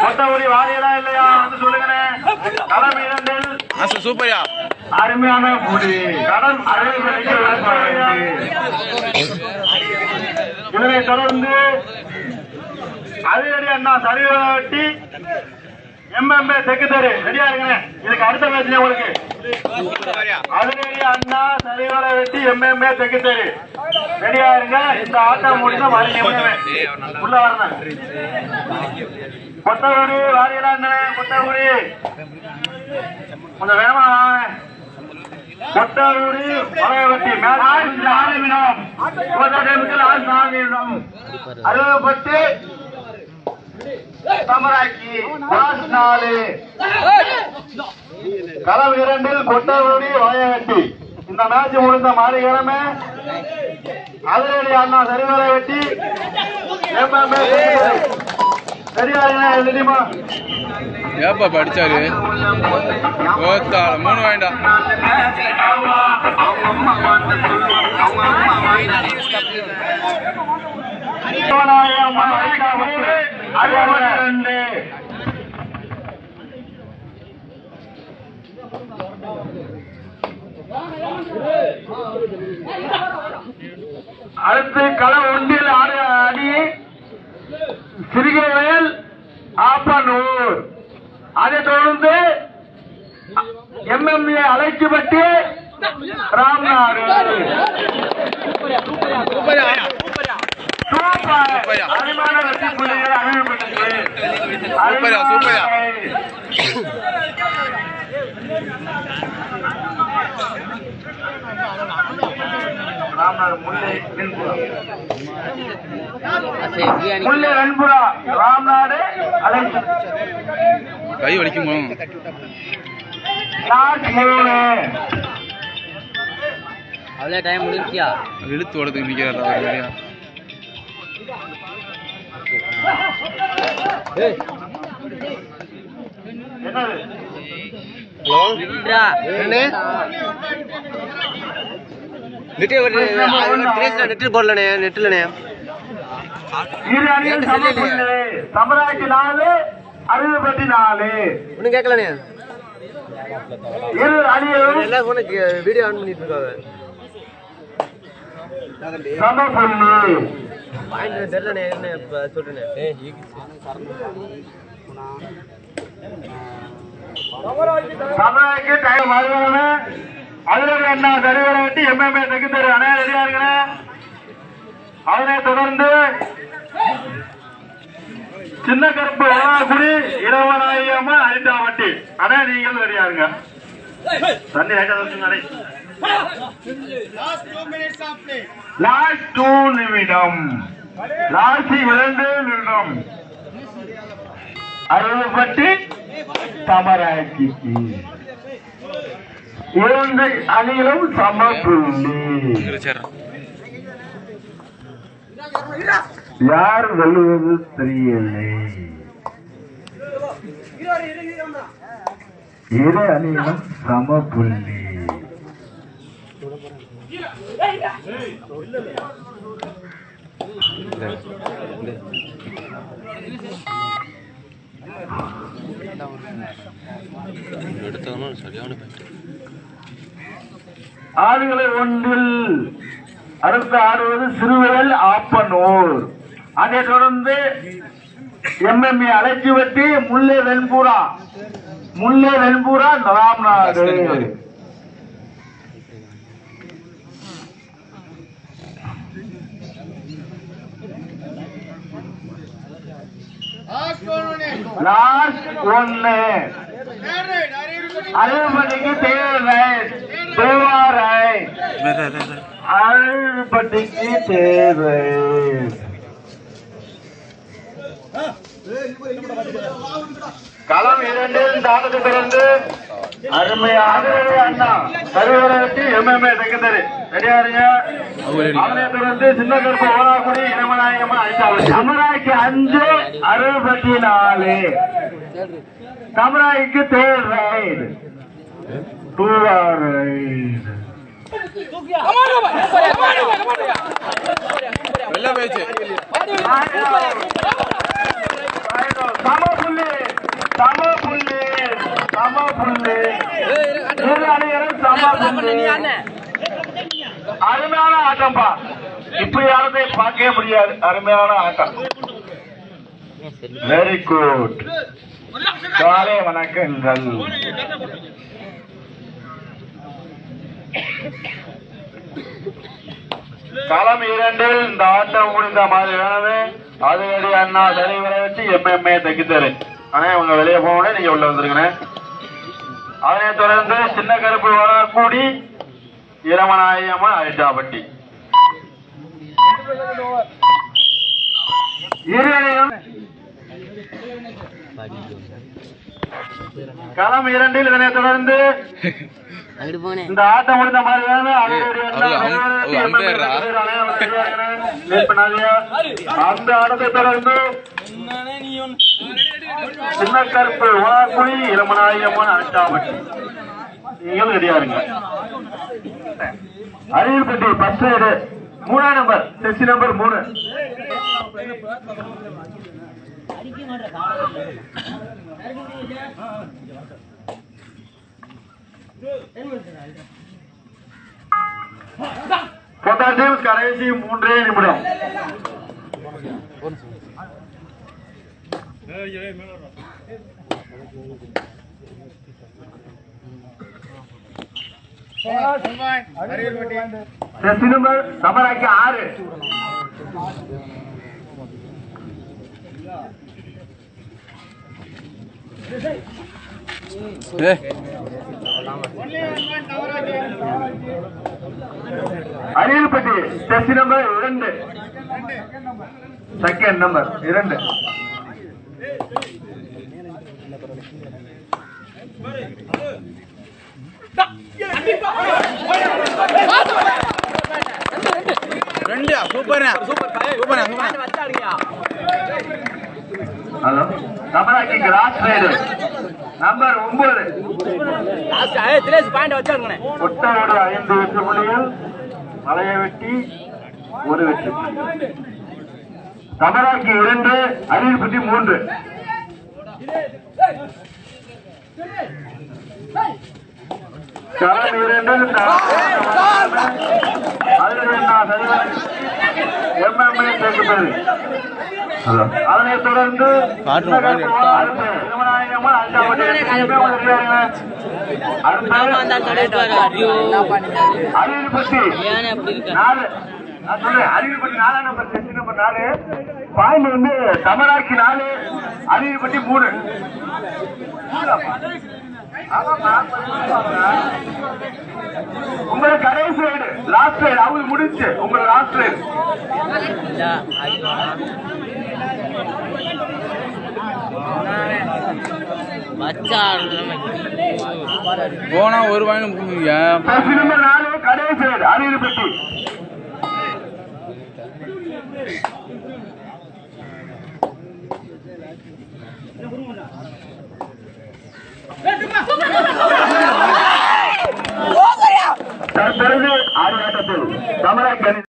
கொட்டகுடி வாரியலா இல்லையா வந்து சொல்லுங்க. களம் 2 சூப்பரியா அருமையான முடி கடன் இதனை தொடர்ந்து அதிரடி அண்ணா சரிவட்டி எம்எம்ஏ செக்ரட்டரி ரெடியா இருங்க. இதுக்கு அடுத்த பேச்சு உங்களுக்கு அதிரடி அண்ணா சரிவர வெட்டி எம்எம்ஏ செக்ரட்டரி ரெடியா இருங்க. இந்த ஆட்டம் முடிஞ்சா உள்ள வரணும். கொட்டகுடி வாரியலா கொட்டகுடி கொஞ்சம் வேகமா கொட்டகுடி வளையவட்டி அறுபட்டு சமராக்கி 4 களம் 2 கொட்டகுடி வளையவட்டி. இந்த மேட்ச் முடிந்த மாறிக்கிழமை அதிரடி அண்ணா சரிவரை வெட்டி ஏப்பா படிச்சாரு 3 வேண்டாம். அடுத்து களம் 1 ஆடு அடி சிறுகைவேல் ஆப்பனூர். அதைத் தொடர்ந்து எம்எம்ஏ அலைச்சிப்பட்டி ராம்நாடு. அருமையான வெற்றி புள்ளிகள் அறிவிக்கப்பட்டது. முல்லை வெண்புறா ராம்நாடு அழைத்து கை வலிக்குமோ அவ்வளோ டைம் முடிஞ்சியா இழுத்து ஓடுறதுக்கு நிற்கிறாரா? ஹலோ நெட்டு போடலண்ணே நெட்டுலண்ணே சமராக்கி 4 அறுபட்டி 4 ஒன்றும் கேட்கலண்ணே. எல்லா போன வீடியோ ஆன் பண்ணிட்டு இருக்காங்க. தெரியலண்ணே என்ன இப்போ சொல்றேண்ணே. சமராக்கி டைம் மாறுவாங்க. அதிரடி அண்ணா சரிவர வெட்டி எம்எம்ஏ செக்ரட்டரி அண்ணா ரெடியா இருக்கிறேன். அதனை தொடர்ந்து சின்ன கருப்பு வளாகுடி இரவநாயகமா அரிட்டாவட்டி அண்ணா நீங்கள் ரெடியா இருங்க. தண்ணி லாஸ்ட் 2 நிமிடம் லாஸ்ட் 2 நிமிடம் அறுபட்டி சமராக்கிக்கு 2 அணிகளும் சம புள்ளி. யார் வெல்லுவது தெரியவில்லை. 2 அணிகளும் சம புள்ளி. ஆடுகளை 1 அடுத்து ஆடுவது சிறுவேல் ஆப்பனூர். அதைத் தொடர்ந்து எம்எம்ஏ அலைச்சிவட்டி முல்லை வெண்புறா ராம்நாடு. லாஸ்ட் 1 அறுபட்டிக்கு தேவாரை அறுபட்டிக்கு தேவை களம் 2 இந்த ஆட்டத்தை தொடர்ந்து அருமையாக அண்ணா சரிவர வெட்டி MMA செகண்டரி ரெடியா இருங்க. அதனை தொடர்ந்து சின்ன கருப்பு ஓனாக்குடி இளமநாயகமா அழிச்சாங்க. சமராய்க்கு 5 64 சமராய்க்கு 3rd ரைடு 2 ரைடு வெள்ள போயிடுச்சு. அருமையான ஆட்டம்பா. இப்படி ஆட்டத்தை பார்க்கவே முடியாது. அருமையான ஆட்டம். Very good. காலை வணக்கங்கள். களம் 2 இந்த ஆட்டம் முடிந்த மாதிரி வேணவே அதுவடி அண்ணா சரிவர வச்சு MMA தைக்குத்தாரு. ஆனா இவங்க வெளியே போகணும், நீங்க உள்ள வந்துருக்கேன். அதனை தொடர்ந்து சின்ன கருப்பு கூடி இளமநாயகமா அரிட்டாப்பட்டி களம் 2 இதனை தொடர்ந்து இந்த ஆட்டம் முடிந்த மாதிரி அந்த ஆட்டத்தை தொடர்ந்து சின்ன கருப்பு ஓனாக்குடி இளமநாயகமான அரிட்டாப்பட்டி நீங்களும் ரெடியா இருங்க. அரியல்பட்டி 10 ரைடு 3ஆம் நம்பர் செசி நம்பர் 3 கடைசி 3 நிமிடம். செசி நம்பர் சமராக்கி 6 அரியல்பட்டி செசி நம்பர் 2 செகண்ட் நம்பர் 2 ஹலோ சமராக்கி கிராஸ் ரைடு நம்பர் 9 ஒட்டோடு 5 வெற்றி புள்ளிகள் மலையை வெட்டி 1 வெற்றி புள்ளி. சமராக்கி 2 அரியல்பட்டி 3 களம் 2 MMA சேர்க்கப்பது. அதனை தொடர்ந்து அரியல்பட்டி 4ஆம் நம்பர் செசி நம்பர் 4 பாயிண்ட் வந்து சமராக்கி 4 அரியல்பட்டி 3 உங்களுக்கு கடைசி ரைடு லாஸ்ட் ரைடு அவங்க முடிச்சு உங்களுக்கு லாஸ்ட் ரைடு போனா ஒரு வாங்க செசி நம்பர் 4 கடைசி ரைடு அரியல்பட்டி தற்பொழுது ஆறு ஆட்டத்தில் சமராக்கி